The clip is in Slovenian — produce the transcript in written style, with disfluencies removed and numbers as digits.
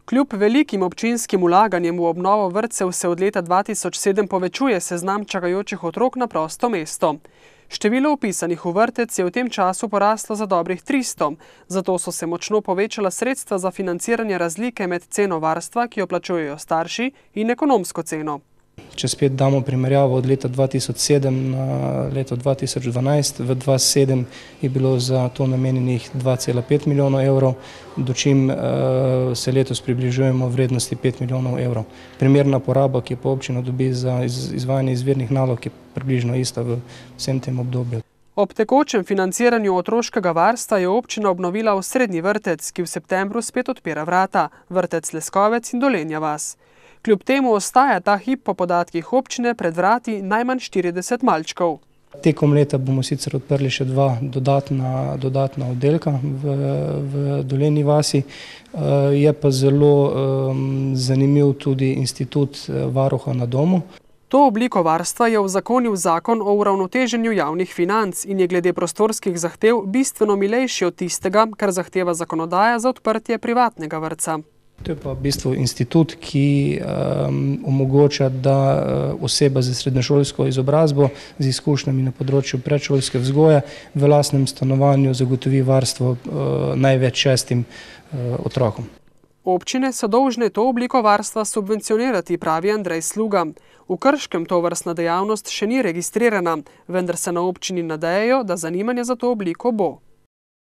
Kljub velikim občinskim vlaganjem v obnovo vrtcev se od leta 2007 povečuje seznam čakajočih otrok na prosto mesto. Število vpisanih v vrtec je v tem času poraslo za dobrih 300, zato so se močno povečala sredstva za financiranje razlike med ceno varstva, ki jo plačujejo starši, in ekonomsko ceno. Če spet damo primerjavo od leta 2007 na leto 2012, v 2007 je bilo za to namenjenih 2,5 milijonov evrov, dočim se letos približujemo vrednosti 5 milijonov evrov. Primerna poraba, ki pa občina dobi za izvajanje izvirnih nalog, je približno ista v vsem tem obdobju. Ob tekočem financiranju otroškega varstva je občina obnovila osrednji vrtec, ki v septembru spet odpira vrata, vrtec Leskovec in Dolenja vas. Kljub temu ostaja ta hip po podatkih občine pred vrati najmanj 40 malčkov. Tekom leta bomo sicer odprli še 2 dodatna oddelka v Dolenji vasi. Je pa zelo zanimiv tudi institut varuha na domu. To obliko varstva je uzakonil zakon o uravnoteženju javnih financ in je glede prostorskih zahtev bistveno milejši od tistega, kar zahteva zakonodaja za odprtje privatnega vrtca. To je pa v bistvu institut, ki omogoča, da oseba z srednješolsko izobrazbo, z izkušnjami na področju predšolske vzgoje v lastnem stanovanju zagotovi varstvo največ 6 otrokom. Občine so dolžne to obliko varstva subvencionirati, pravi Andrej Sluga. V Krškem tovrstna dejavnost še ni registrirana, vendar se na občini nadejajo, da zanimanje za to obliko bo.